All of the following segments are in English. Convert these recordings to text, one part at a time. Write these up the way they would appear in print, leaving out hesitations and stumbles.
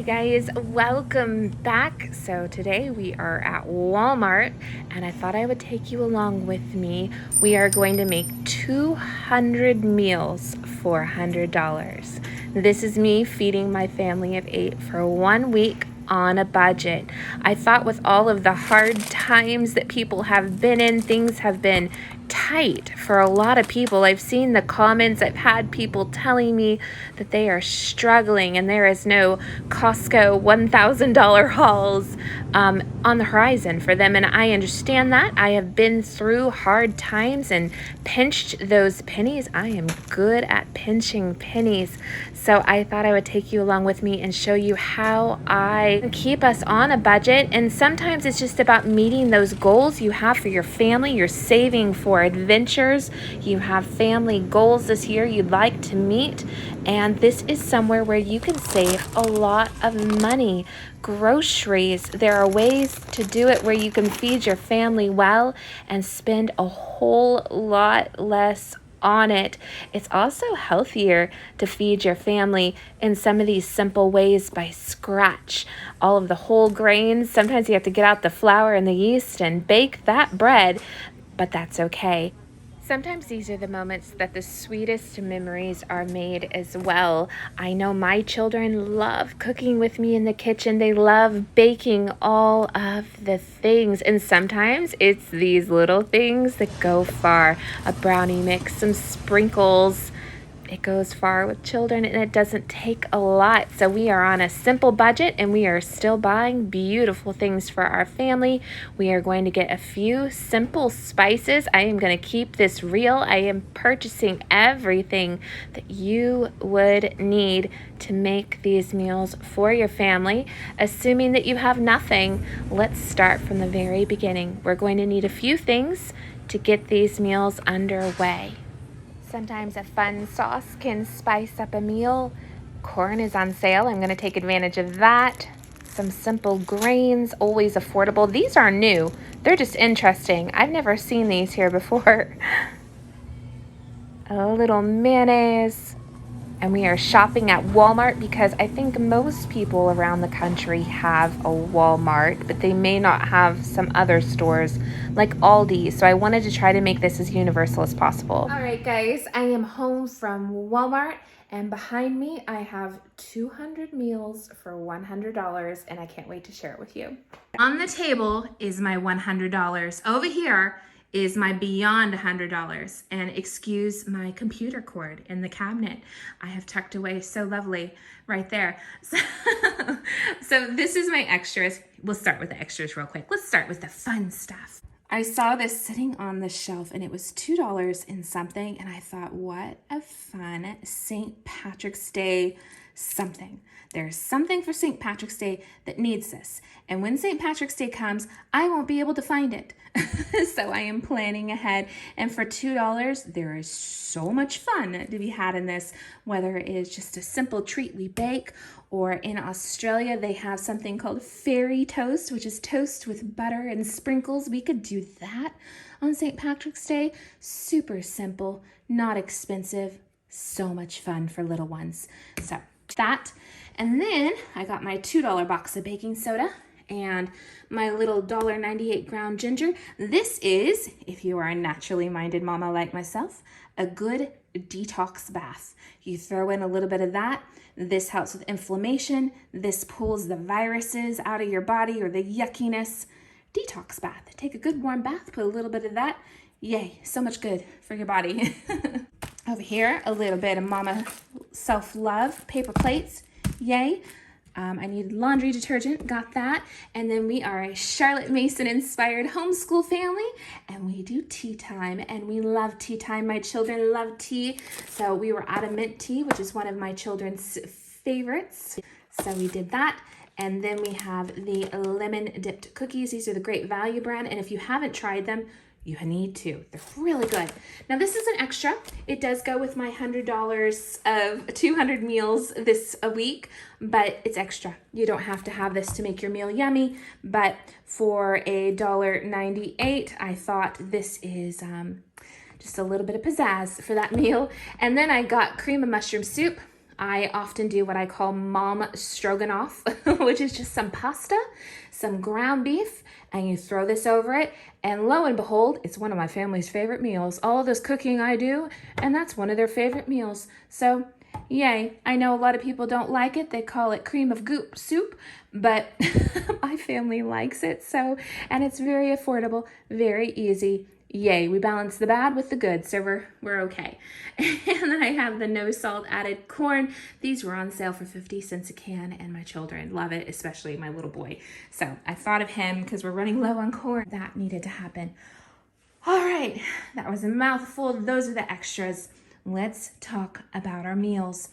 guys, welcome back. So today we are at Walmart and I thought I would take you along with me. We are going to make 200 meals for $100. This is me feeding my family of 8 for 1 week on a budget. I thought with all of the hard times that people have been in, things have been tight for a lot of people. I've seen the comments. I've had people telling me that they are struggling and there is no Costco $1,000 hauls on the horizon for them. And I understand that. I have been through hard times and pinched those pennies. I am good at pinching pennies. So I thought I would take you along with me and show you how I keep us on a budget. And sometimes it's just about meeting those goals you have for your family. You're saving for adventures. You have family goals this year you'd like to meet. And this is somewhere where you can save a lot of money. Groceries, there are ways to do it where you can feed your family well and spend a whole lot less on it. It's also healthier to feed your family in some of these simple ways by scratch. All of the whole grains, sometimes you have to get out the flour and the yeast and bake that bread, but that's okay. Sometimes these are the moments that the sweetest memories are made as well. I know my children love cooking with me in the kitchen. They love baking all of the things. And sometimes it's these little things that go far. A brownie mix, some sprinkles. It goes far with children and it doesn't take a lot. So we are on a simple budget and we are still buying beautiful things for our family. We are going to get a few simple spices. I am going to keep this real. I am purchasing everything that you would need to make these meals for your family. Assuming that you have nothing, let's start from the very beginning. We're going to need a few things to get these meals underway. Sometimes a fun sauce can spice up a meal. Corn is on sale. I'm going to take advantage of that. Some simple grains, always affordable. These are new. They're just interesting. I've never seen these here before. A little mayonnaise. And we are shopping at Walmart because I think most people around the country have a Walmart, but they may not have some other stores like Aldi. So I wanted to try to make this as universal as possible. All right, guys, I am home from Walmart and behind me I have 200 meals for $100 and I can't wait to share it with you. On the table is my $100. Over here is my beyond $100. And excuse my computer cord in the cabinet I have tucked away so lovely right there. So this is my extras. We'll start with the extras real quick. Let's start with the fun stuff. I saw this sitting on the shelf and it was $2 and something. And I thought, what a fun St. Patrick's Day something. There's something for St. Patrick's Day that needs this. And when St. Patrick's Day comes, I won't be able to find it. So I am planning ahead. And for $2, there is so much fun to be had in this, whether it is just a simple treat we bake, or in Australia, they have something called fairy toast, which is toast with butter and sprinkles. We could do that on St. Patrick's Day. Super simple, not expensive, so much fun for little ones. So that, and then I got my $2 box of baking soda and my little $1.98 ground ginger. This is, if you are a naturally minded mama like myself, a good detox bath. You throw in a little bit of that. This helps with inflammation. This pulls the viruses out of your body or the yuckiness. Detox bath. Take a good warm bath, put a little bit of that. Yay, so much good for your body. Over here, a little bit of mama self-love, paper plates, yay. I need laundry detergent, got that. And then we are a Charlotte Mason inspired homeschool family and we do tea time and we love tea time. My children love tea. So we were out of mint tea, which is one of my children's favorites. So we did that. And then we have the lemon dipped cookies. These are the Great Value brand. And if you haven't tried them, you need to. They're really good. Now this is an extra. It does go with my $100 of 200 meals this a week, but it's extra. You don't have to have this to make your meal yummy, but for a $1.98, I thought this is just a little bit of pizzazz for that meal. And then I got cream of mushroom soup. I often do what I call mom stroganoff, which is just some pasta, some ground beef, and you throw this over it, and lo and behold, it's one of my family's favorite meals. All this cooking I do, and that's one of their favorite meals. So yay. I know a lot of people don't like it. They call it cream of goop soup, but my family likes it. So, and it's very affordable, very easy. Yay, we balance the bad with the good, so we're okay. And then I have the no salt added corn. These were on sale for 50 cents a can, and my children love it, especially my little boy. So I thought of him because we're running low on corn. That needed to happen. All right, that was a mouthful. Those are the extras. Let's talk about our meals.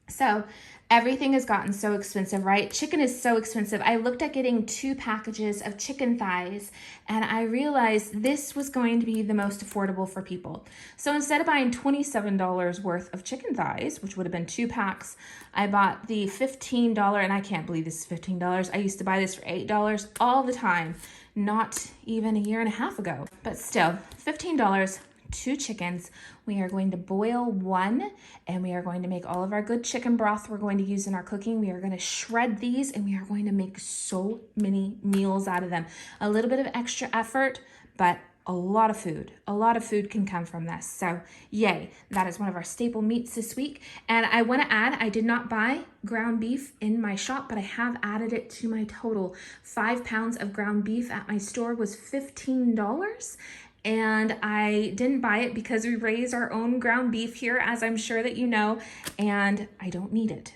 So everything has gotten so expensive, right? Chicken is so expensive. I looked at getting 2 packages of chicken thighs, and I realized this was going to be the most affordable for people. So instead of buying $27 worth of chicken thighs, which would have been 2 packs, I bought the $15, and I can't believe this is $15. I used to buy this for $8 all the time, not even a year and a half ago. But still, $15. 2 chickens. We are going to boil 1, and we are going to make all of our good chicken broth we're going to use in our cooking. We are going to shred these, and we are going to make so many meals out of them. A little bit of extra effort, but a lot of food. A lot of food can come from this. So yay, that is one of our staple meats this week. And I want to add, I did not buy ground beef in my shop, but I have added it to my total. 5 pounds of ground beef at my store was $15. And I didn't buy it because we raise our own ground beef here, as I'm sure that you know, and I don't need it,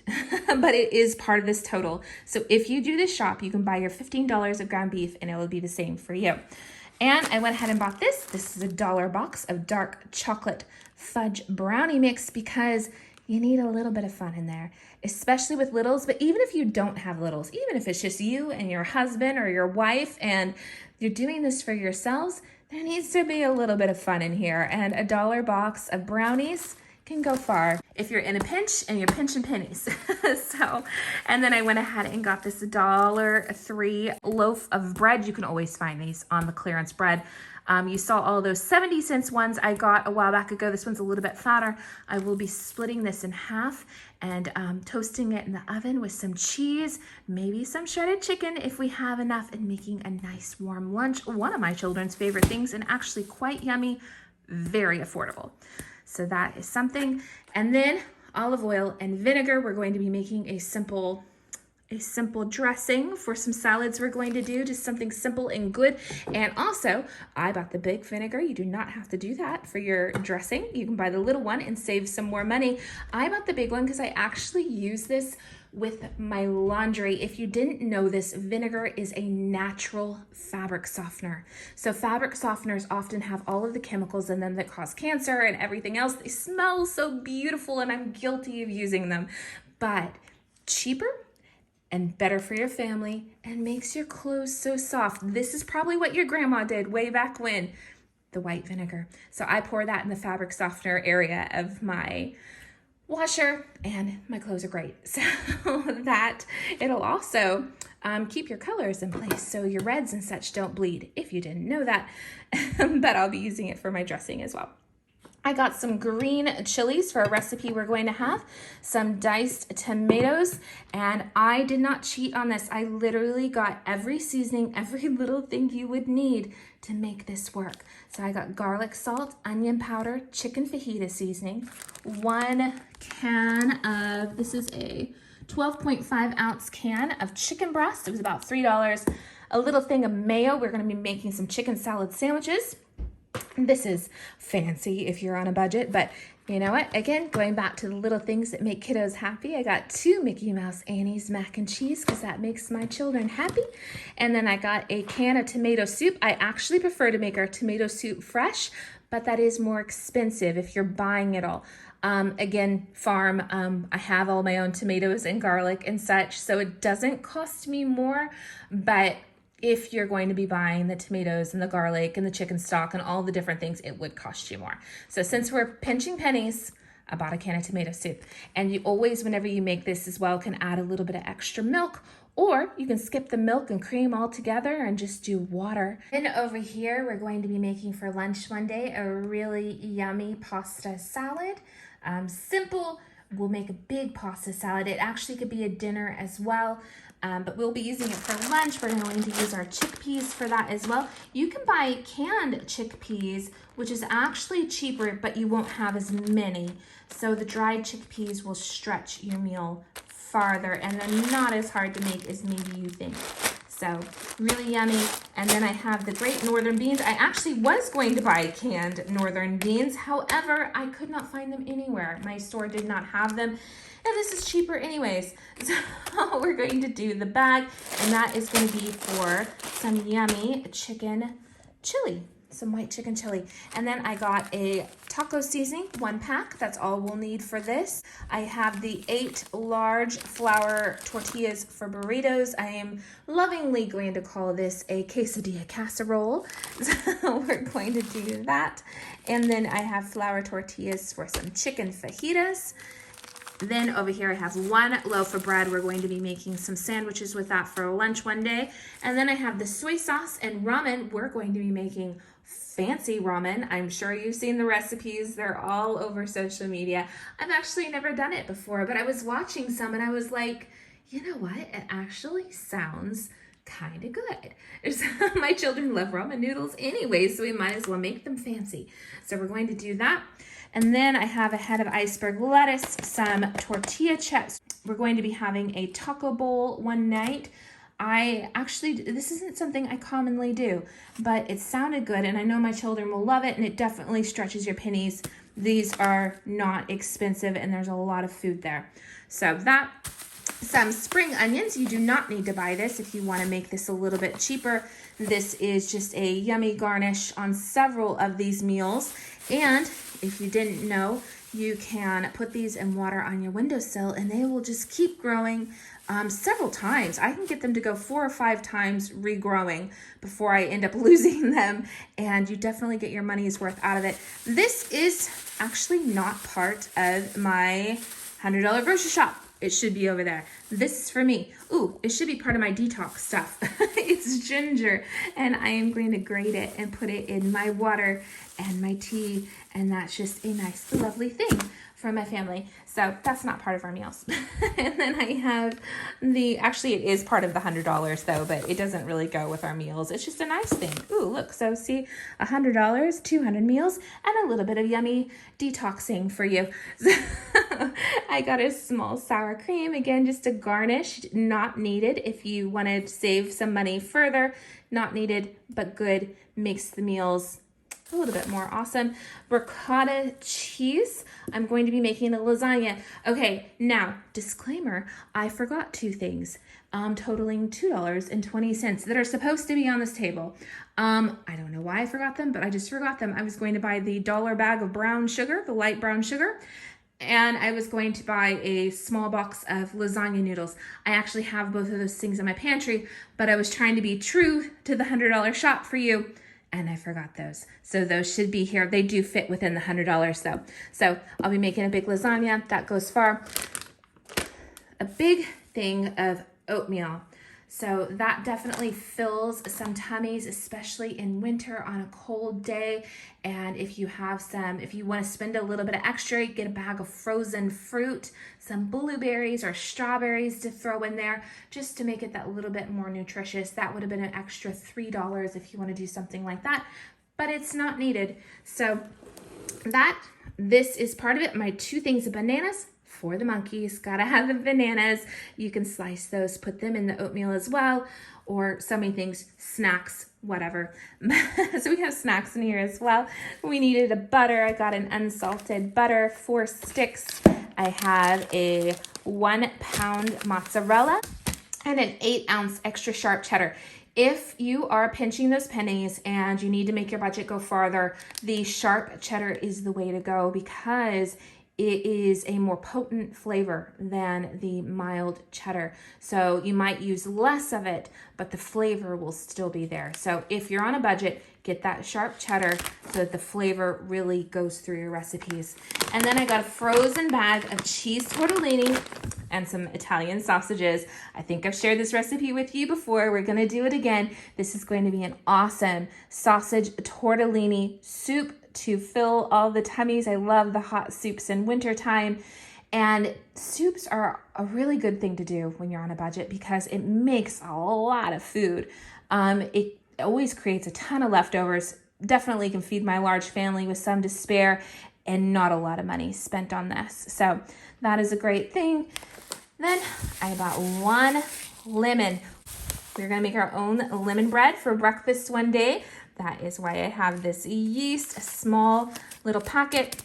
but it is part of this total. So if you do this shop, you can buy your $15 of ground beef and it will be the same for you. And I went ahead and bought this. This is a $1 box of dark chocolate fudge brownie mix because you need a little bit of fun in there, especially with littles. But even if you don't have littles, even if it's just you and your husband or your wife and you're doing this for yourselves, there needs to be a little bit of fun in here, and a $1 box of brownies can go far if you're in a pinch and you're pinching pennies. So, and then I went ahead and got this $1.03 loaf of bread. You can always find these on the clearance bread. You saw all those 70 cents ones I got a while back ago. This one's a little bit fatter. I will be splitting this in half and toasting it in the oven with some cheese, maybe some shredded chicken if we have enough, and making a nice warm lunch. One of my children's favorite things, and actually quite yummy, very affordable. So that is something. And then olive oil and vinegar. We're going to be making a simple dressing for some salads we're going to do, just something simple and good. And also, I bought the big vinegar. You do not have to do that for your dressing. You can buy the little one and save some more money. I bought the big one because I actually use this with my laundry. If you didn't know this, vinegar is a natural fabric softener. So fabric softeners often have all of the chemicals in them that cause cancer and everything else. They smell so beautiful, and I'm guilty of using them, but cheaper and better for your family, and makes your clothes so soft. This is probably what your grandma did way back when, the white vinegar. So I pour that in the fabric softener area of my washer, and my clothes are great. So that it'll also keep your colors in place so your reds and such don't bleed, if you didn't know that. But I'll be using it for my dressing as well. I got some green chilies for a recipe we're going to have, some diced tomatoes, and I did not cheat on this. I literally got every seasoning, every little thing you would need to make this work. So I got garlic salt, onion powder, chicken fajita seasoning, 1 can of, this is a 12.5 ounce can of chicken breast. It was about $3. A little thing of mayo. We're going to be making some chicken salad sandwiches. This is fancy if you're on a budget, but you know what? Again, going back to the little things that make kiddos happy, I got 2 Mickey Mouse Annie's mac and cheese because that makes my children happy. And then I got a can of tomato soup. I actually prefer to make our tomato soup fresh, but that is more expensive if you're buying it all. Again, farm, I have all my own tomatoes and garlic and such, so it doesn't cost me more, but if you're going to be buying the tomatoes and the garlic and the chicken stock and all the different things, it would cost you more. So since we're pinching pennies, I bought a can of tomato soup. And you always, whenever you make this as well, can add a little bit of extra milk, or you can skip the milk and cream altogether and just do water. And over here, we're going to be making for lunch one day a really yummy pasta salad. Simple, we'll make a big pasta salad. It actually could be a dinner as well, but we'll be using it for lunch. We're going to use our chickpeas for that as well. You can buy canned chickpeas, which is actually cheaper, but you won't have as many. So the dried chickpeas will stretch your meal farther, and they're not as hard to make as maybe you think. So really yummy. And then I have the great northern beans. I actually was going to buy canned northern beans. However, I could not find them anywhere. My store did not have them. And this is cheaper anyways. So we're going to do the bag, and that is going to be for some yummy chicken chili. Some white chicken chili. And then I got a taco seasoning, 1 pack. That's all we'll need for this. I have the 8 large flour tortillas for burritos. I am lovingly going to call this a quesadilla casserole. So we're going to do that. And then I have flour tortillas for some chicken fajitas. Then over here I have 1 loaf of bread. We're going to be making some sandwiches with that for lunch one day. And then I have the soy sauce and ramen. We're going to be making fancy ramen. I'm sure you've seen the recipes. They're all over social media. I've actually never done it before, but I was watching some and I was like, you know what? It actually sounds kind of good. My children love ramen noodles anyway, so we might as well make them fancy. So we're going to do that. And then I have a head of iceberg lettuce, some tortilla chips. We're going to be having a taco bowl one night. This isn't something I commonly do, but it sounded good, and I know my children will love it, and it definitely stretches your pennies. These are not expensive, and there's a lot of food there. So that, some spring onions. You do not need to buy this if you want to make this a little bit cheaper. This is just a yummy garnish on several of these meals. And if you didn't know, you can put these in water on your windowsill, and they will just keep growing several times. I can get them to go 4 or 5 times regrowing before I end up losing them, and you definitely get your money's worth out of it. This is actually not part of my $100 grocery shop. It should be over there. This is for me. Ooh, it should be part of my detox stuff. It's ginger, and I am going to grate it and put it in my water and my tea, and that's just a nice, lovely thing for my family. So that's not part of our meals. And then I have actually it is part of the $100 though, but it doesn't really go with our meals. It's just a nice thing. Ooh, look, so see, $100, 200 meals, and a little bit of yummy detoxing for you. So I got a small sour cream, again, just a garnish, not needed if you want to save some money further. Not needed, but good, makes the meals a little bit more awesome. Ricotta cheese. I'm going to be making a lasagna. Okay, now, disclaimer, I forgot 2 things, totaling $2.20 that are supposed to be on this table. I don't know why I forgot them, but I just forgot them. I was going to buy the $1 bag of brown sugar, the light brown sugar, and I was going to buy a small box of lasagna noodles. I actually have both of those things in my pantry, but I was trying to be true to the $100 shop for you, and I forgot those. So those should be here. They do fit within the $100 though. So I'll be making a big lasagna. That goes far. A big thing of oatmeal. So that definitely fills some tummies, especially in winter on a cold day. And if you want to spend a little bit of extra, get a bag of frozen fruit, some blueberries or strawberries to throw in there just to make it that little bit more nutritious. That would have been an extra $3 if you want to do something like that, but it's not needed. So this is part of it. My 2 things of bananas. For the monkeys, gotta have the bananas. You can slice those, put them in the oatmeal as well, or so many things, snacks, whatever. So we have snacks in here as well. We needed a butter. I got an unsalted butter, 4 sticks. I have a 1 pound mozzarella and an 8-ounce extra sharp cheddar. If you are pinching those pennies and you need to make your budget go farther, the sharp cheddar is the way to go because it is a more potent flavor than the mild cheddar. So you might use less of it, but the flavor will still be there. So if you're on a budget, get that sharp cheddar so that the flavor really goes through your recipes. And then I got a frozen bag of cheese tortellini and some Italian sausages. I think I've shared this recipe with you before. We're gonna do it again. This is going to be an awesome sausage tortellini soup to fill all the tummies. I love the hot soups in wintertime. And soups are a really good thing to do when you're on a budget because it makes a lot of food. It always creates a ton of leftovers. Definitely can feed my large family with some to spare and not a lot of money spent on this. So that is a great thing. Then I bought 1 lemon. We're gonna make our own lemon bread for breakfast one day. That is why I have this yeast, a small little packet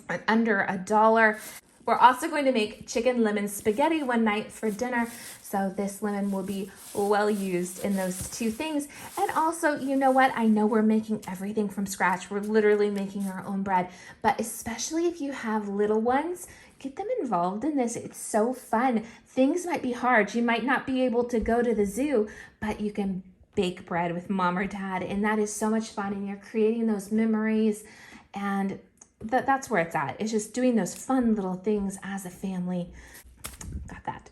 at under $1. We're also going to make chicken lemon spaghetti one night for dinner. So this lemon will be well used in those 2 things. And also, you know what? I know we're making everything from scratch. We're literally making our own bread. But especially if you have little ones, get them involved in this. It's so fun. Things might be hard. You might not be able to go to the zoo, but you can bake bread with mom or dad. And that is so much fun. And you're creating those memories. And that's where it's at. It's just doing those fun little things as a family. Got that.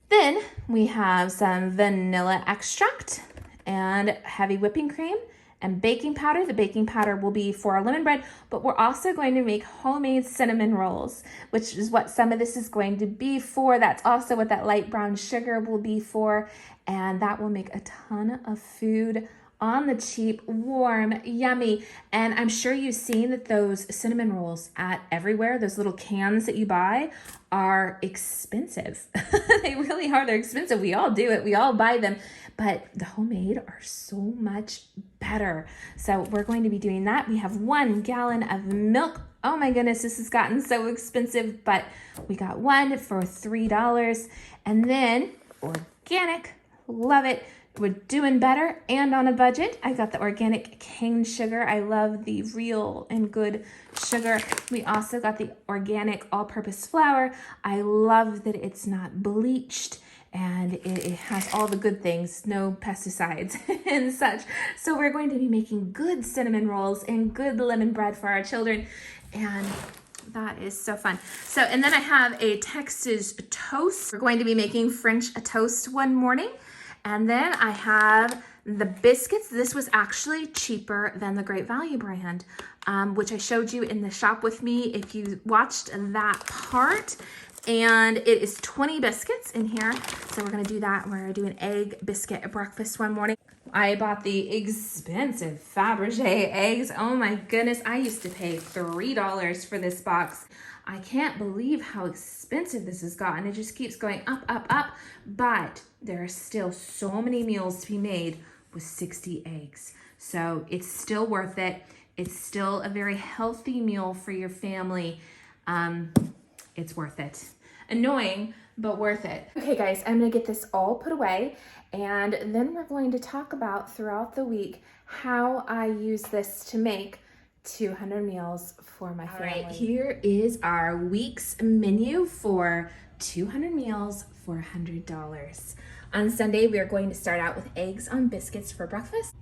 Then we have some vanilla extract and heavy whipping cream and baking powder. The baking powder will be for our lemon bread, but we're also going to make homemade cinnamon rolls, which is what some of this is going to be for. That's also what that light brown sugar will be for. And that will make a ton of food on the cheap, warm, yummy. And I'm sure you've seen that those cinnamon rolls at everywhere, those little cans that you buy, are expensive. They really are. They're expensive. We all do it. We all buy them. But the homemade are so much better. So we're going to be doing that. We have 1 gallon of milk. Oh my goodness, this has gotten so expensive, but we got 1 for $3. And then organic, love it. We're doing better and on a budget. I got the organic cane sugar. I love the real and good sugar. We also got the organic all-purpose flour. I love that it's not bleached and it has all the good things, no pesticides and such. So we're going to be making good cinnamon rolls and good lemon bread for our children. And that is so fun. So, and then I have a Texas toast. We're going to be making French toast one morning. And then I have the biscuits. This was actually cheaper than the Great Value brand, which I showed you in the shop with me if you watched that part. And it is 20 biscuits in here. So we're gonna do that. We're doing egg biscuit breakfast one morning. I bought the expensive Fabergé eggs. Oh my goodness, I used to pay $3 for this box. I can't believe how expensive this has gotten. It just keeps going up, up, up. But there are still so many meals to be made with 60 eggs. So it's still worth it. It's still a very healthy meal for your family. It's worth it. Annoying, but worth it. Okay guys, I'm gonna get this all put away and then we're going to talk about throughout the week how I use this to make 200 meals for my family. All right, here is our week's menu for 200 meals for $100. On Sunday, we are going to start out with eggs on biscuits for breakfast.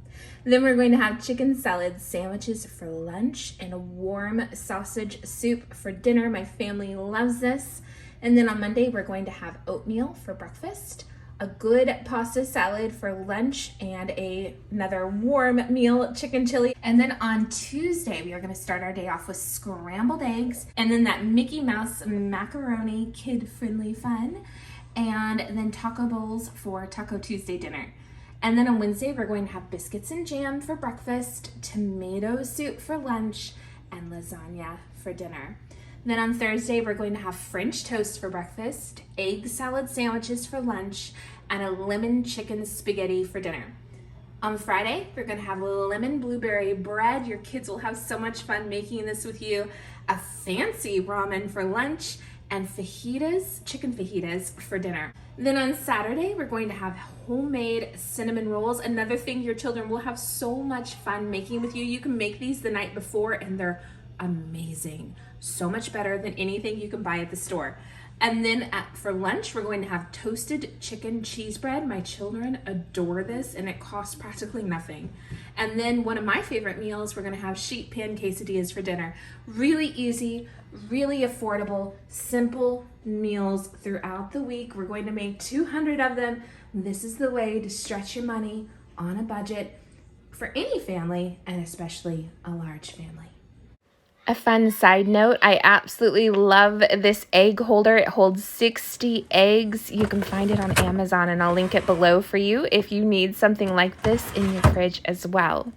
Then we're going to have chicken salad sandwiches for lunch and a warm sausage soup for dinner. My family loves this. And then on Monday, we're going to have oatmeal for breakfast, a good pasta salad for lunch, and another warm meal, chicken chili. And then on Tuesday, we are going to start our day off with scrambled eggs, and then that Mickey Mouse macaroni, kid-friendly fun, and then taco bowls for Taco Tuesday dinner. And then on Wednesday, we're going to have biscuits and jam for breakfast, tomato soup for lunch, and lasagna for dinner. Then on Thursday, we're going to have French toast for breakfast, egg salad sandwiches for lunch, and a lemon chicken spaghetti for dinner. On Friday, we're going to have lemon blueberry bread. Your kids will have so much fun making this with you. A fancy ramen for lunch, and fajitas, chicken fajitas for dinner. Then on Saturday, we're going to have homemade cinnamon rolls. Another thing your children will have so much fun making with you. You can make these the night before and they're amazing. So much better than anything you can buy at the store. And then for lunch, we're going to have toasted chicken cheese bread. My children adore this and it costs practically nothing. And then one of my favorite meals, we're gonna have sheet pan quesadillas for dinner. Really easy, really affordable, simple meals throughout the week. We're going to make 200 of them. This is the way to stretch your money on a budget for any family and especially a large family. A fun side note, I absolutely love this egg holder. It holds 60 eggs. You can find it on Amazon, and I'll link it below for you if you need something like this in your fridge as well.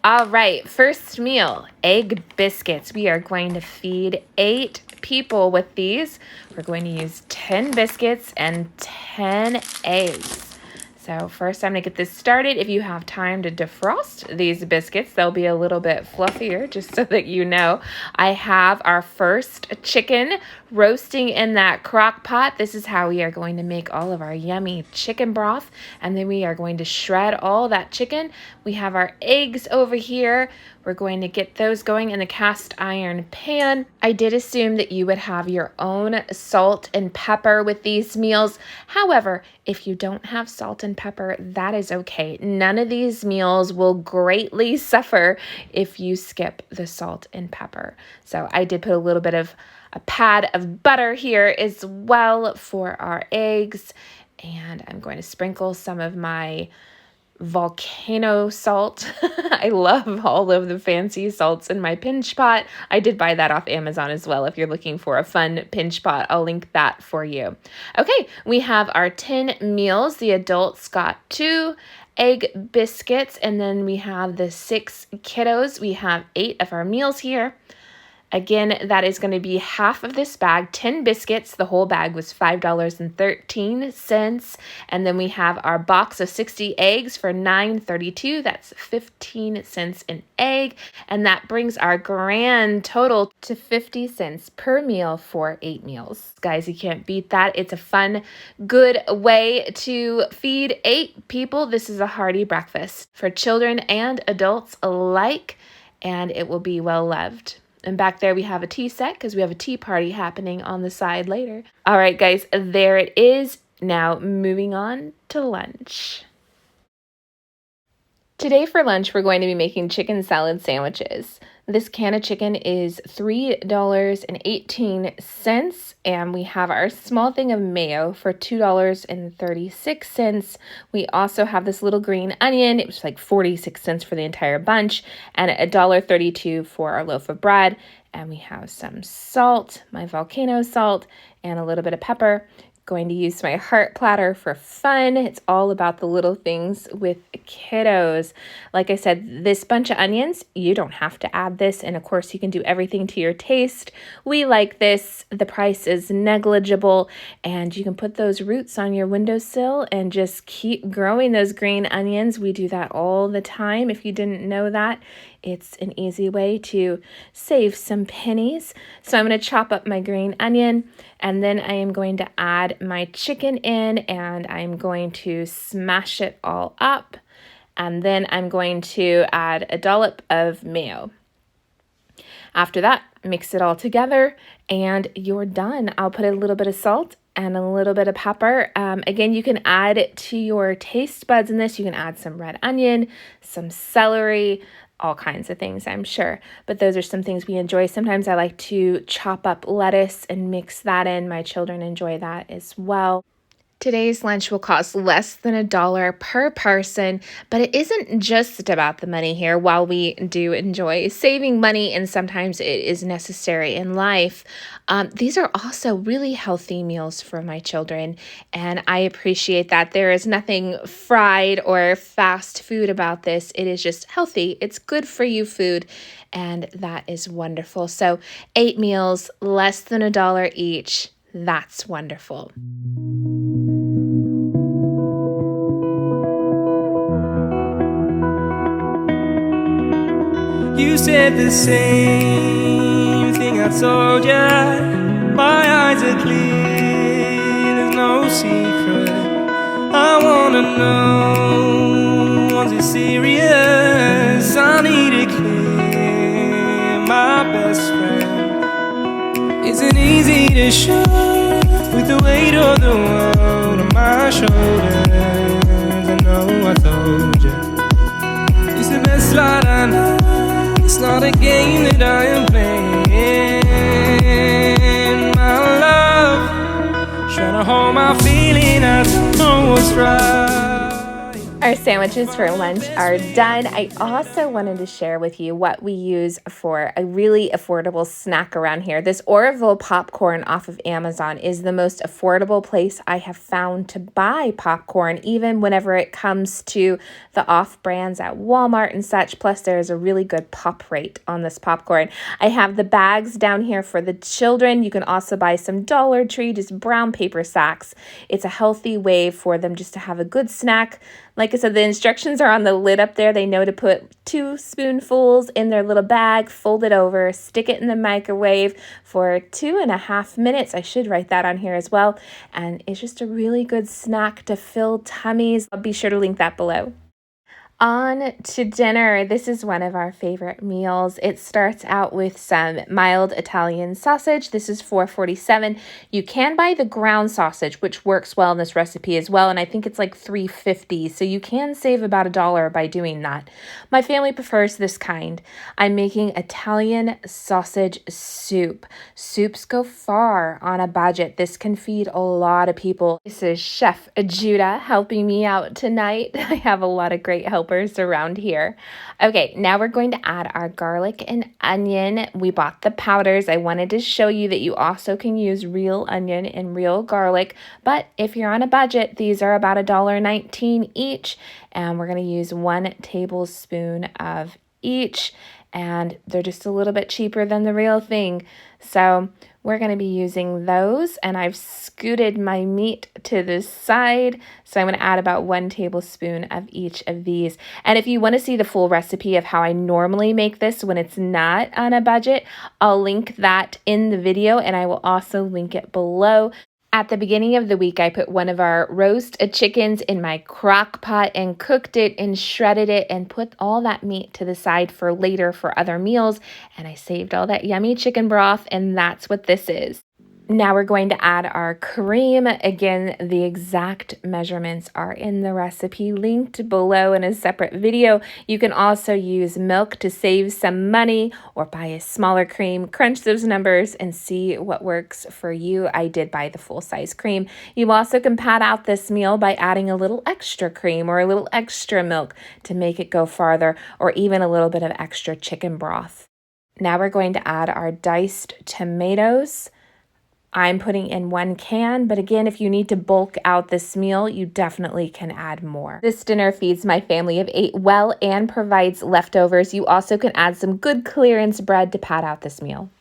All right, first meal, egg biscuits. We are going to feed 8 people with these. We're going to use 10 biscuits and 10 eggs. So first I'm gonna get this started. If you have time to defrost these biscuits, they'll be a little bit fluffier, just so that you know. I have our first chicken roasting in that crock pot. This is how we are going to make all of our yummy chicken broth. And then we are going to shred all that chicken. We have our eggs over here. We're going to get those going in the cast iron pan. I did assume that you would have your own salt and pepper with these meals. However, if you don't have salt and pepper, that is okay. None of these meals will greatly suffer if you skip the salt and pepper. So I did put a little bit of a pad of butter here as well for our eggs. And I'm going to sprinkle some of my volcano salt. I love all of the fancy salts in my pinch pot. I did buy that off Amazon as well. If you're looking for a fun pinch pot, I'll link that for you. Okay, we have our 10 meals. The adults got 2 egg biscuits, and then we have the 6 kiddos. We have 8 of our meals here. Again, that is going to be half of this bag, 10 biscuits. The whole bag was $5.13. And then we have our box of 60 eggs for $9.32. That's 15 cents an egg. And that brings our grand total to 50 cents per meal for 8 meals. Guys, you can't beat that. It's a fun, good way to feed 8 people. This is a hearty breakfast for children and adults alike, and it will be well loved. And back there we have a tea set because we have a tea party happening on the side later. All right, guys, there it is. Now moving on to lunch. Today for lunch, we're going to be making chicken salad sandwiches. This can of chicken is $3.18, and we have our small thing of mayo for $2.36. We also have this little green onion. It was like 46 cents for the entire bunch, and $1.32 for our loaf of bread. And we have some salt, my volcano salt, and a little bit of pepper. Going to use my heart platter for fun. It's all about the little things with kiddos. Like I said, this bunch of onions, you don't have to add this. And of course, you can do everything to your taste. We like this. The price is negligible. And you can put those roots on your windowsill and just keep growing those green onions. We do that all the time. If you didn't know that, it's an easy way to save some pennies. So I'm going to chop up my green onion, and then I am going to add my chicken in, and I'm going to smash it all up. And then I'm going to add a dollop of mayo. After that, mix it all together, and you're done. I'll put a little bit of salt and a little bit of pepper. Again, you can add it to your taste buds in this. You can add some red onion, some celery, all kinds of things, I'm sure. But those are some things we enjoy. Sometimes I like to chop up lettuce and mix that in. My children enjoy that as well. Today's lunch will cost less than $1 per person, but it isn't just about the money here. While we do enjoy saving money, and sometimes it is necessary in life, these are also really healthy meals for my children, and I appreciate that. There is nothing fried or fast food about this. It is just healthy. It's good for you food, and that is wonderful. So 8 meals, less than $1 each. That's wonderful. You said the same thing I told ya. My eyes are clear, there's no secret. I wanna know, was it serious? I need it clear, my best friend. Isn't easy to show with the weight of the world on my shoulders. I know I told you, it's the best light I know. It's not a game that I am playing, my love. Trying to hold my feeling, I don't know what's right. Our sandwiches for lunch are done. I also wanted to share with you what we use for a really affordable snack around here. This Orville popcorn off of Amazon is the most affordable place I have found to buy popcorn, even whenever it comes to the off brands at Walmart and such. Plus, there's a really good pop rate on this popcorn. I have the bags down here for the children. You can also buy some Dollar Tree, just brown paper sacks. It's a healthy way for them just to have a good snack. Like I said, the instructions are on the lid up there. They know to put 2 spoonfuls in their little bag, fold it over, stick it in the microwave for 2.5 minutes. I should write that on here as well. And it's just a really good snack to fill tummies. I'll be sure to link that below. On to dinner. This is one of our favorite meals. It starts out with some mild Italian sausage. This is $4.47. You can buy the ground sausage, which works well in this recipe as well, and I think it's like $3.50, so you can save about $1 by doing that. My family prefers this kind. I'm making Italian sausage soup. Soups go far on a budget. This can feed a lot of people. This is Chef Judah helping me out tonight. I have a lot of great helpers around here. Okay, now we're going to add our garlic and onion. We bought the powders. I wanted to show you that you also can use real onion and real garlic, but if you're on a budget, these are about $1.19 each, and we're going to use 1 tablespoon of each, and they're just a little bit cheaper than the real thing. So we're going to be using those, and I've scooted my meat to the side. So I'm going to add about 1 tablespoon of each of these. And if you want to see the full recipe of how I normally make this when it's not on a budget, I'll link that in the video, and I will also link it below. At the beginning of the week, I put one of our roast chickens in my crock pot and cooked it and shredded it and put all that meat to the side for later for other meals. And I saved all that yummy chicken broth, and that's what this is. Now we're going to add our cream. Again, the exact measurements are in the recipe linked below in a separate video. You can also use milk to save some money or buy a smaller cream. Crunch those numbers and see what works for you. I did buy the full-size cream. You also can pad out this meal by adding a little extra cream or a little extra milk to make it go farther, or even a little bit of extra chicken broth. Now we're going to add our diced tomatoes. I'm putting in 1 can, but again, if you need to bulk out this meal, you definitely can add more. This dinner feeds my family of 8 well and provides leftovers. You also can add some good clearance bread to pad out this meal.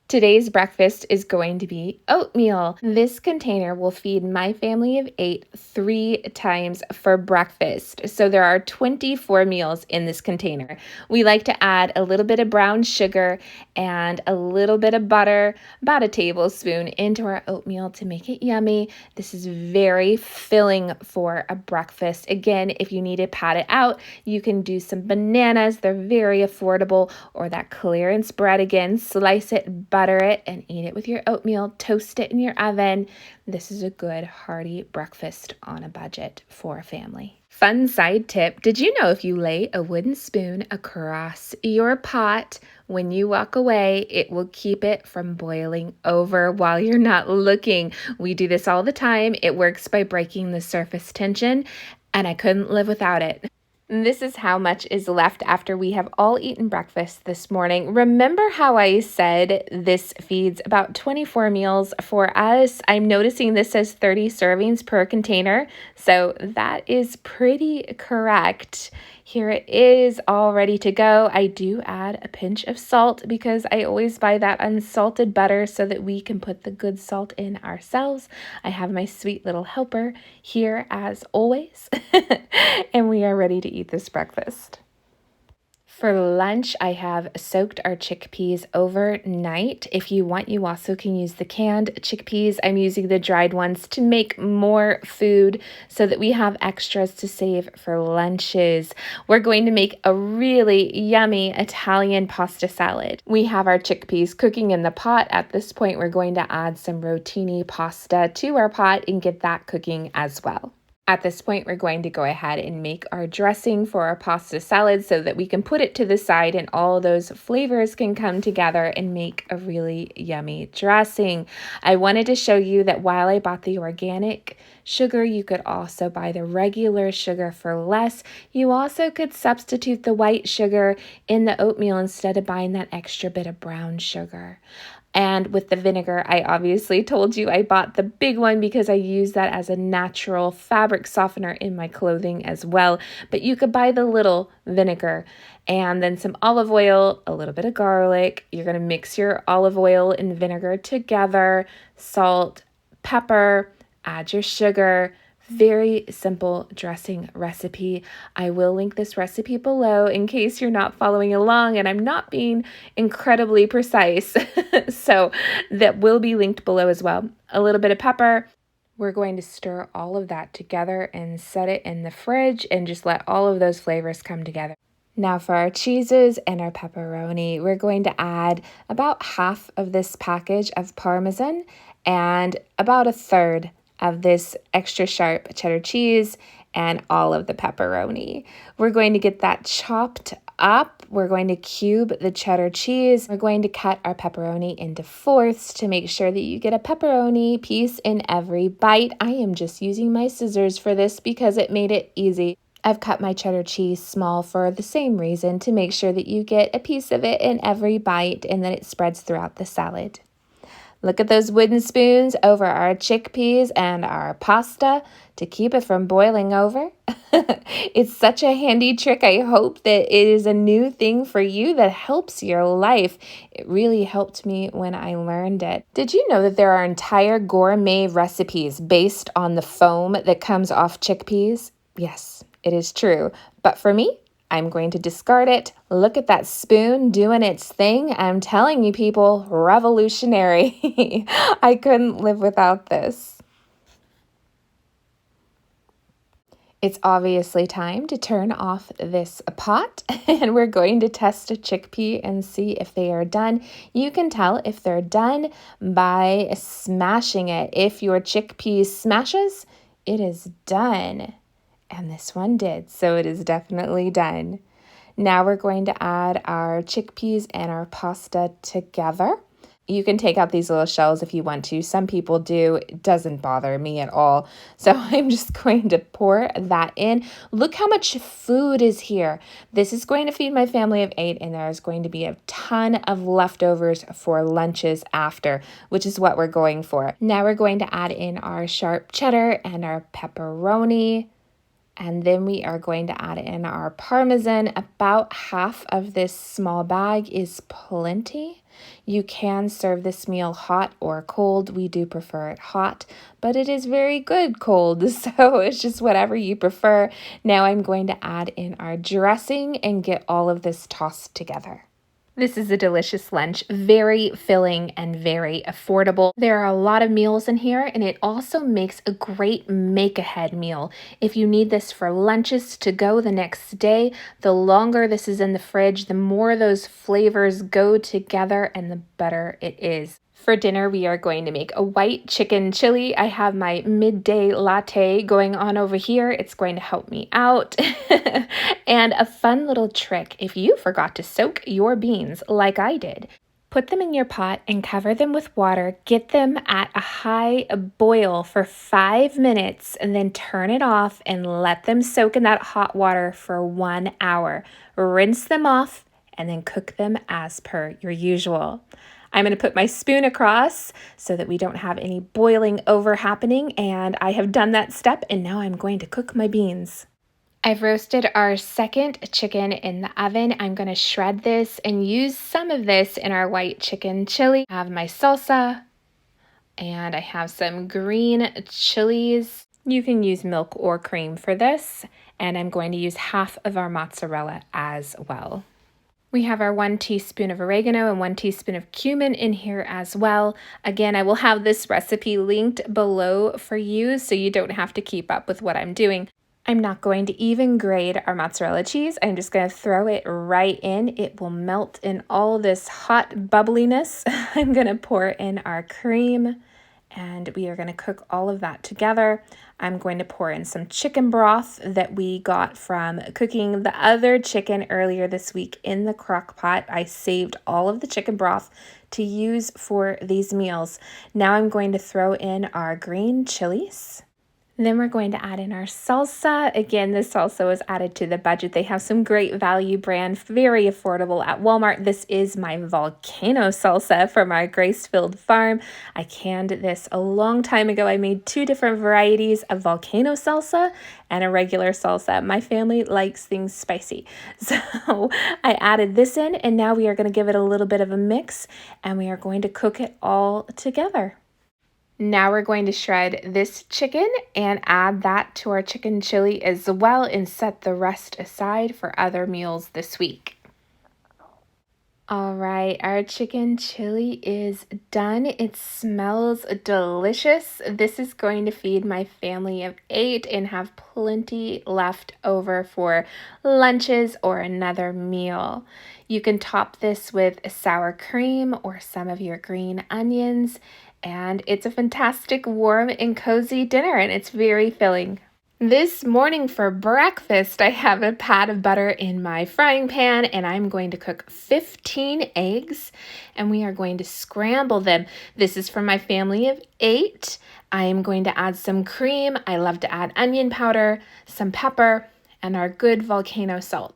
Today's breakfast is going to be oatmeal. This container will feed my family of 8 3 times for breakfast. So there are 24 meals in this container. We like to add a little bit of brown sugar and a little bit of butter, about a tablespoon, into our oatmeal to make it yummy. This is very filling for a breakfast. Again, if you need to pad it out, you can do some bananas. They're very affordable, or that clearance bread again. Slice it, butter it, and eat it with your oatmeal. Toast it in your oven. This is a good hearty breakfast on a budget for a family. Fun side tip, did you know if you lay a wooden spoon across your pot, when you walk away, it will keep it from boiling over while you're not looking? We do this all the time. It works by breaking the surface tension, and I couldn't live without it. This is how much is left after we have all eaten breakfast this morning. Remember how I said this feeds about 24 meals for us? I'm noticing this says 30 servings per container, so that is pretty correct. Here it is, all ready to go. I do add a pinch of salt because I always buy that unsalted butter so that we can put the good salt in ourselves. I have my sweet little helper here as always, and we are ready to eat this breakfast. For lunch, I have soaked our chickpeas overnight. If you want, you also can use the canned chickpeas. I'm using the dried ones to make more food so that we have extras to save for lunches. We're going to make a really yummy Italian pasta salad. We have our chickpeas cooking in the pot. At this point, we're going to add some rotini pasta to our pot and get that cooking as well. At this point, we're going to go ahead and make our dressing for our pasta salad so that we can put it to the side and all those flavors can come together and make a really yummy dressing. I wanted to show you that while I bought the organic sugar, you could also buy the regular sugar for less. You also could substitute the white sugar in the oatmeal instead of buying that extra bit of brown sugar. And with the vinegar, I obviously told you I bought the big one because I use that as a natural fabric softener in my clothing as well. But you could buy the little vinegar and then some olive oil, a little bit of garlic. You're going to mix your olive oil and vinegar together, salt, pepper, add your sugar. Very simple dressing recipe. I will link this recipe below in case you're not following along and I'm not being incredibly precise. So that will be linked below as well. A little bit of pepper. We're going to stir all of that together and set it in the fridge and just let all of those flavors come together. Now for our cheeses and our pepperoni, we're going to add about half of this package of Parmesan and about a third of this extra sharp cheddar cheese and all of the pepperoni. We're going to get that chopped up. We're going to cube the cheddar cheese. We're going to cut our pepperoni into fourths to make sure that you get a pepperoni piece in every bite. I am just using my scissors for this because it made it easy. I've cut my cheddar cheese small for the same reason, to make sure that you get a piece of it in every bite and that it spreads throughout the salad. Look at those wooden spoons over our chickpeas and our pasta to keep it from boiling over. It's such a handy trick. I hope that it is a new thing for you that helps your life. It really helped me when I learned it. Did you know that there are entire gourmet recipes based on the foam that comes off chickpeas? Yes, it is true. But for me, I'm going to discard it. Look at that spoon doing its thing. I'm telling you people, revolutionary. I couldn't live without this. It's obviously time to turn off this pot and we're going to test a chickpea and see if they are done. You can tell if they're done by smashing it. If your chickpea smashes, it is done. And this one did, so it is definitely done. Now we're going to add our chickpeas and our pasta together. You can take out these little shells if you want to. Some people do. It doesn't bother me at all. So I'm just going to pour that in. Look how much food is here. This is going to feed my family of 8, and there's going to be a ton of leftovers for lunches after, which is what we're going for. Now we're going to add in our sharp cheddar and our pepperoni. And then we are going to add in our Parmesan. About half of this small bag is plenty. You can serve this meal hot or cold. We do prefer it hot, but it is very good cold. So it's just whatever you prefer. Now I'm going to add in our dressing and get all of this tossed together. This is a delicious lunch, very filling and very affordable. There are a lot of meals in here, and it also makes a great make-ahead meal. If you need this for lunches to go the next day, the longer this is in the fridge, the more those flavors go together and the better it is. For dinner, we are going to make a white chicken chili. I have my midday latte going on over here. It's going to help me out. And a fun little trick, if you forgot to soak your beans like I did, put them in your pot and cover them with water. Get them at a high boil for 5 minutes and then turn it off and let them soak in that hot water for 1 hour. Rinse them off and then cook them as per your usual. I'm going to put my spoon across so that we don't have any boiling over happening, and I have done that step, and now I'm going to cook my beans. I've roasted our second chicken in the oven. I'm going to shred this and use some of this in our white chicken chili. I have my salsa, and I have some green chilies. You can use milk or cream for this, and I'm going to use half of our mozzarella as well. We have our 1 teaspoon of oregano and 1 teaspoon of cumin in here as well. Again, I will have this recipe linked below for you so you don't have to keep up with what I'm doing. I'm not going to even grate our mozzarella cheese. I'm just going to throw it right in. It will melt in all this hot bubbliness. I'm going to pour in our cream, and we are going to cook all of that together. I'm going to pour in some chicken broth that we got from cooking the other chicken earlier this week in the crock pot. I saved all of the chicken broth to use for these meals. Now I'm going to throw in our green chilies. Then we're going to add in our salsa. Again, this salsa was added to the budget. They have some great value brand, very affordable at Walmart. This is my volcano salsa from our Gracefield farm. I canned this a long time ago. I made 2 different varieties of volcano salsa and a regular salsa. My family likes things spicy. So I added this in, and now we are going to give it a little bit of a mix, and we are going to cook it all together. Now we're going to shred this chicken and add that to our chicken chili as well and set the rest aside for other meals this week. All right, our chicken chili is done. It smells delicious. This is going to feed my family of 8 and have plenty left over for lunches or another meal. You can top this with sour cream or some of your green onions, and it's a fantastic warm and cozy dinner, and it's very filling. This morning for breakfast, I have a pat of butter in my frying pan, and I'm going to cook 15 eggs, and we are going to scramble them. This is for my family of 8. I am going to add some cream. I love to add onion powder, some pepper, and our good volcano salt.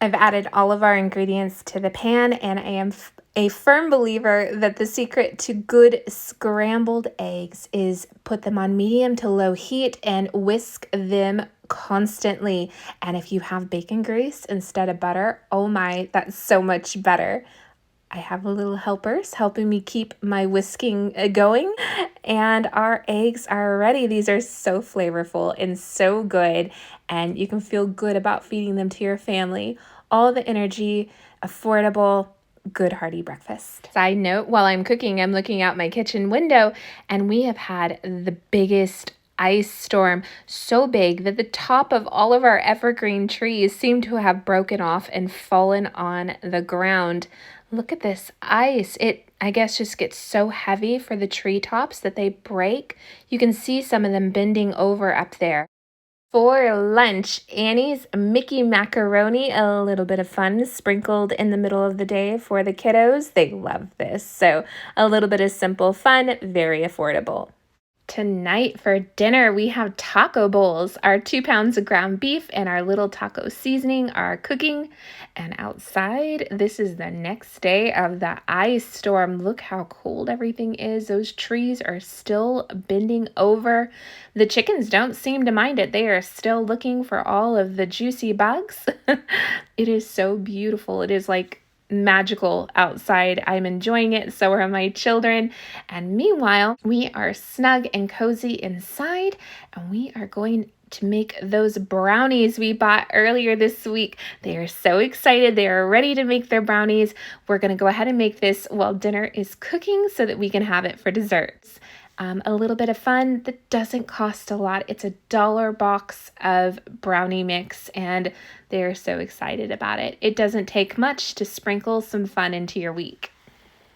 I've added all of our ingredients to the pan, and I am a firm believer that the secret to good scrambled eggs is put them on medium to low heat and whisk them constantly. And if you have bacon grease instead of butter, oh my, that's so much better. I have little helpers helping me keep my whisking going, and our eggs are ready. These are so flavorful and so good, and you can feel good about feeding them to your family. All the energy, affordable, good hearty breakfast. Side note, while I'm cooking, I'm looking out my kitchen window, and we have had the biggest ice storm, so big that the top of all of our evergreen trees seem to have broken off and fallen on the ground. Look at this ice. It, I guess, just gets so heavy for the treetops that they break. You can see some of them bending over up there. For lunch, Annie's Mickey macaroni, a little bit of fun sprinkled in the middle of the day for the kiddos. They love this. So a little bit of simple fun, very affordable. Tonight for dinner, we have taco bowls. Our 2 pounds of ground beef and our little taco seasoning are cooking. And outside, this is the next day of the ice storm. Look how cold everything is. Those trees are still bending over. The chickens don't seem to mind it. They are still looking for all of the juicy bugs. It is so beautiful. It is like magical outside. I'm enjoying it. So are my children. And meanwhile, we are snug and cozy inside, and we are going to make those brownies we bought earlier this week. They are so excited. They are ready to make their brownies. We're going to go ahead and make this while dinner is cooking so that we can have it for desserts. A little bit of fun that doesn't cost a lot. It's a $1 box of brownie mix, and they're so excited about it. It doesn't take much to sprinkle some fun into your week.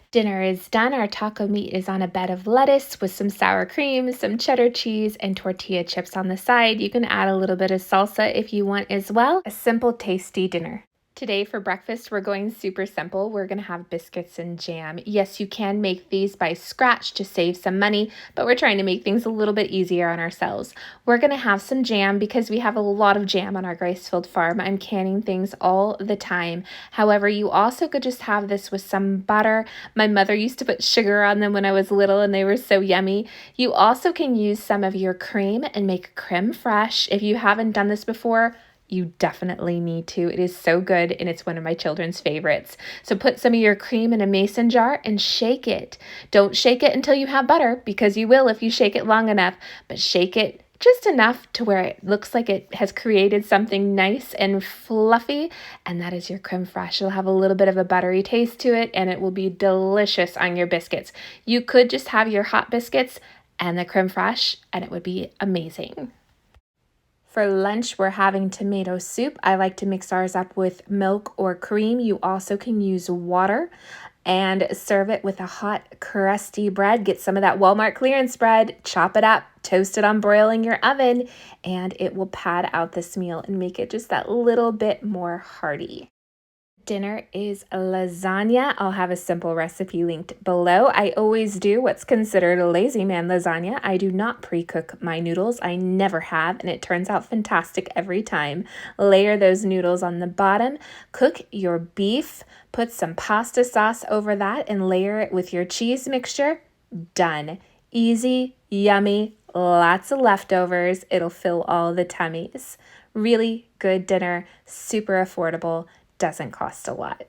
Dinner is done. Our taco meat is on a bed of lettuce with some sour cream, some cheddar cheese, and tortilla chips on the side. You can add a little bit of salsa if you want as well. A simple, tasty dinner. Today for breakfast, we're going super simple. We're going to have biscuits and jam. Yes, you can make these by scratch to save some money, but we're trying to make things a little bit easier on ourselves. We're going to have some jam because we have a lot of jam on our Gracefield farm. I'm canning things all the time. However, you also could just have this with some butter. My mother used to put sugar on them when I was little, and they were so yummy. You also can use some of your cream and make creme fraiche. If you haven't done this before, you definitely need to. It is so good, and it's one of my children's favorites. So put some of your cream in a mason jar and shake it. Don't shake it until you have butter, because you will if you shake it long enough, but shake it just enough to where it looks like it has created something nice and fluffy, and that is your creme fraiche. It'll have a little bit of a buttery taste to it, and it will be delicious on your biscuits. You could just have your hot biscuits and the creme fraiche, and it would be amazing. For lunch, we're having tomato soup. I like to mix ours up with milk or cream. You also can use water. and serve it with a hot, crusty bread. Get some of that Walmart clearance bread, chop it up, toast it on broiling your oven, and it will pad out this meal and make it just that little bit more hearty. Dinner is lasagna. I'll have a simple recipe linked below. I always do what's considered a lazy man lasagna. I do not pre-cook my noodles. I never have, and it turns out fantastic every time. Layer those noodles on the bottom. Cook your beef. Put some pasta sauce over that and layer it with your cheese mixture. Done. Easy, yummy, lots of leftovers. It'll fill all the tummies. Really good dinner, super affordable. Doesn't cost a lot.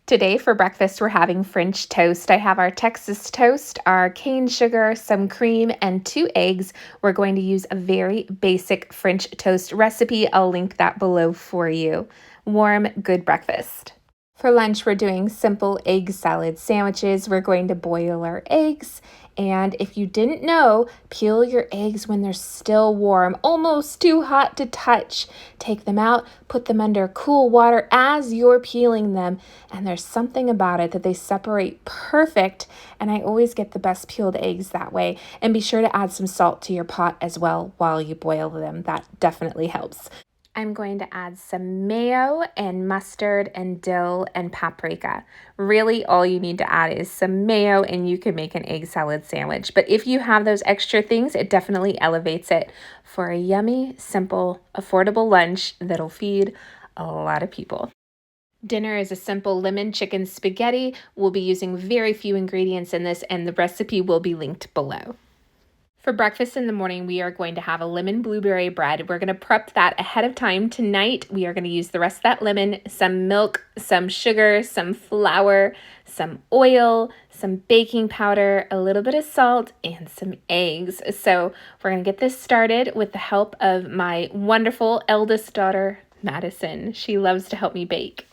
Today for breakfast, we're having French toast. I have our Texas toast, our cane sugar, some cream, and 2 eggs. We're going to use a very basic French toast recipe. I'll link that below for you. Warm, good breakfast. For lunch, we're doing simple egg salad sandwiches. We're going to boil our eggs. And if you didn't know, peel your eggs when they're still warm, almost too hot to touch. Take them out, put them under cool water as you're peeling them. And there's something about it that they separate perfect. And I always get the best peeled eggs that way. And be sure to add some salt to your pot as well while you boil them. That definitely helps. I'm going to add some mayo and mustard and dill and paprika. Really, all you need to add is some mayo and you can make an egg salad sandwich. But if you have those extra things, it definitely elevates it for a yummy, simple, affordable lunch that'll feed a lot of people. Dinner is a simple lemon chicken spaghetti. We'll be using very few ingredients in this, and the recipe will be linked below. For breakfast in the morning, we are going to have a lemon blueberry bread. We're going to prep that ahead of time tonight. We are going to use the rest of that lemon, some milk, some sugar, some flour, some oil, some baking powder, a little bit of salt, and some eggs. So we're going to get this started with the help of my wonderful eldest daughter, Madison. She loves to help me bake.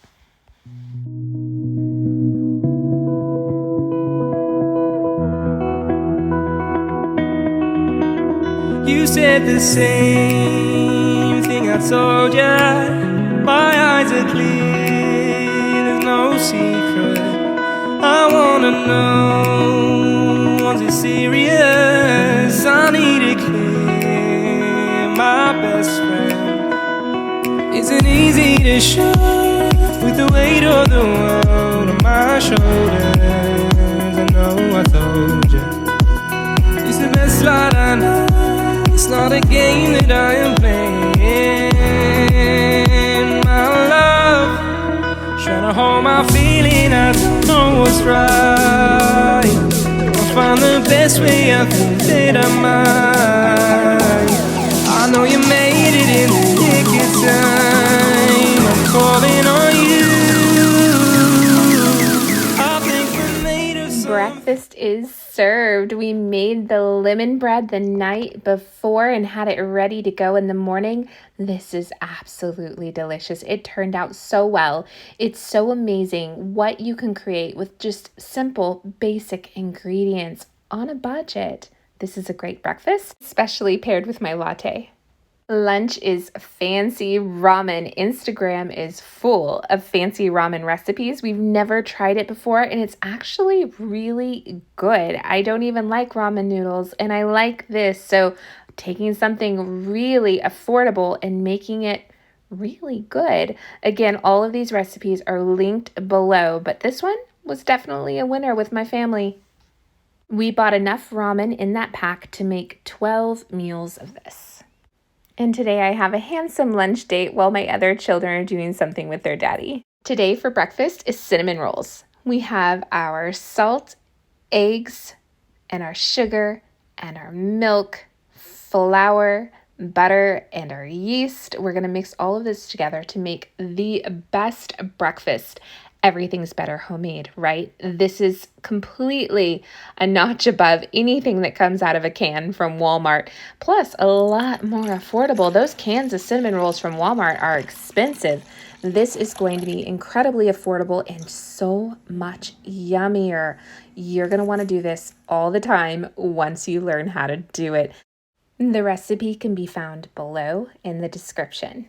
You said the same thing I told ya. My eyes are clear, there's no secret. I wanna know, was it serious? I need it clear, my best friend. Isn't easy to show with the weight of the world on my shoulders. I know I told ya, it's the best light I know. It's not a game that I am playing, my love. Trying to hold my feeling, I don't know what's right. I'll find the best way, I think that I might. I know you made it in the nick of time. I'm calling on you. I think we're made of something. Breakfast is served. We made the lemon bread the night before and had it ready to go in the morning. This is absolutely delicious. It turned out so well. It's so amazing what you can create with just simple, basic ingredients on a budget. This is a great breakfast, especially paired with my latte. Lunch is fancy ramen. Instagram is full of fancy ramen recipes. We've never tried it before, and it's actually really good. I don't even like ramen noodles, and I like this. So taking something really affordable and making it really good. Again, all of these recipes are linked below, but this one was definitely a winner with my family. We bought enough ramen in that pack to make 12 meals of this. And today I have a handsome lunch date while my other children are doing something with their daddy. Today for breakfast is cinnamon rolls. We have our salt, eggs, and our sugar, and our milk, flour, butter, and our yeast. We're going to mix all of this together to make the best breakfast. Everything's better homemade, right? This is completely a notch above anything that comes out of a can from Walmart, plus a lot more affordable. Those cans of cinnamon rolls from Walmart are expensive. This is going to be incredibly affordable and so much yummier. You're going to want to do this all the time once you learn how to do it. The recipe can be found below in the description.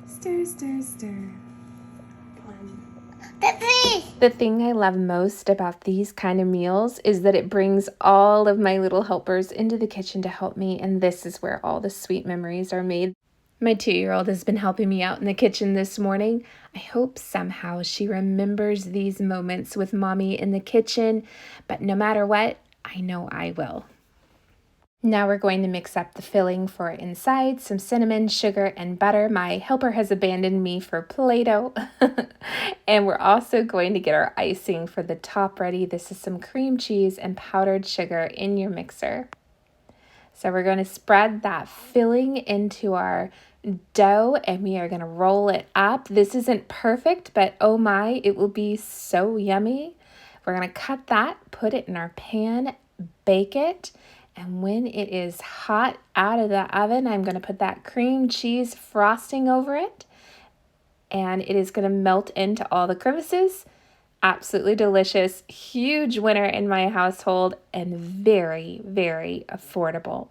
Stir, stir, stir. The thing I love most about these kind of meals is that it brings all of my little helpers into the kitchen to help me, and this is where all the sweet memories are made. My 2-year-old has been helping me out in the kitchen this morning. I hope somehow she remembers these moments with mommy in the kitchen, but no matter what, I know I will. Now we're going to mix up the filling for inside, some cinnamon, sugar, and butter. My helper has abandoned me for Play-Doh. And we're also going to get our icing for the top ready. This is some cream cheese and powdered sugar in your mixer. So we're going to spread that filling into our dough and we are going to roll it up. This isn't perfect, but oh my, it will be so yummy. We're going to cut that, put it in our pan, bake it. And when it is hot out of the oven, I'm going to put that cream cheese frosting over it. And it is going to melt into all the crevices. Absolutely delicious. Huge winner in my household and very, very affordable.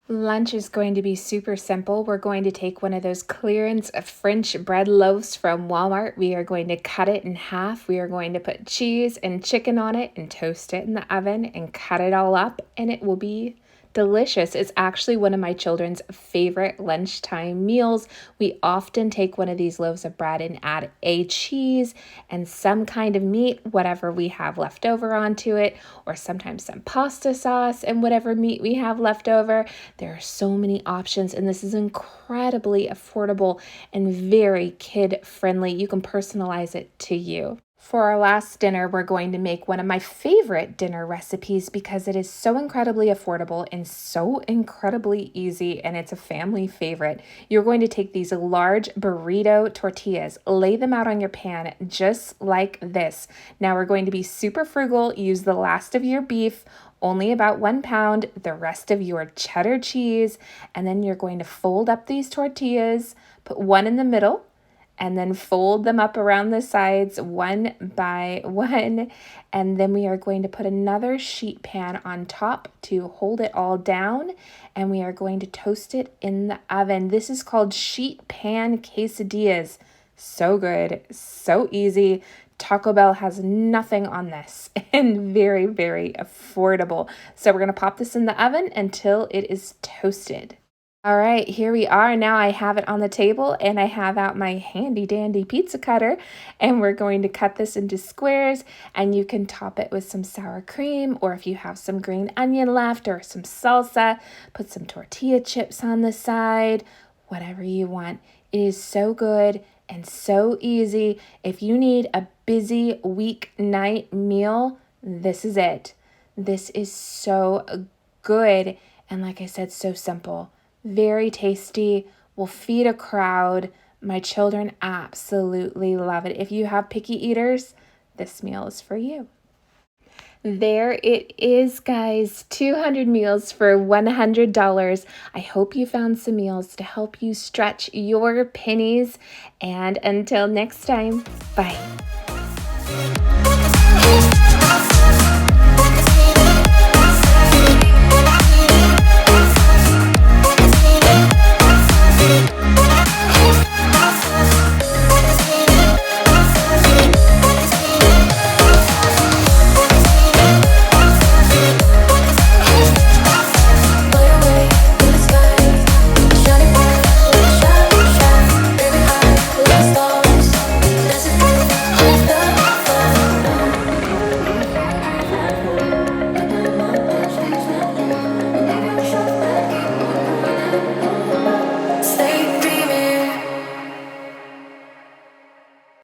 Lunch is going to be super simple. We're going to take one of those clearance French bread loaves from Walmart. We are going to cut it in half. We are going to put cheese and chicken on it and toast it in the oven and cut it all up, and it will be delicious. It's actually one of my children's favorite lunchtime meals. We often take one of these loaves of bread and add a cheese and some kind of meat, whatever we have left over onto it, or sometimes some pasta sauce and whatever meat we have left over. There are so many options, and this is incredibly affordable and very kid-friendly. You can personalize it to you. For our last dinner, we're going to make one of my favorite dinner recipes because it is so incredibly affordable and so incredibly easy, and it's a family favorite. You're going to take these large burrito tortillas, lay them out on your pan just like this. Now we're going to be super frugal, use the last of your beef, only about 1 pound, the rest of your cheddar cheese, and then you're going to fold up these tortillas, put one in the middle, and then fold them up around the sides one by one. And then we are going to put another sheet pan on top to hold it all down. And we are going to toast it in the oven. This is called sheet pan quesadillas. So good, so easy. Taco Bell has nothing on this and very, very affordable. So we're going to pop this in the oven until it is toasted. All right, here we are. Now I have it on the table and I have out my handy dandy pizza cutter, and we're going to cut this into squares, and you can top it with some sour cream, or if you have some green onion left or some salsa, put some tortilla chips on the side, whatever you want. It is so good and so easy. If you need a busy weeknight meal, this is it. This is so good, and like I said, so simple. Very tasty, will feed a crowd. My children absolutely love it. If you have picky eaters, this meal is for you. There it is, guys. 200 meals for $100. I hope you found some meals to help you stretch your pennies. And until next time, bye.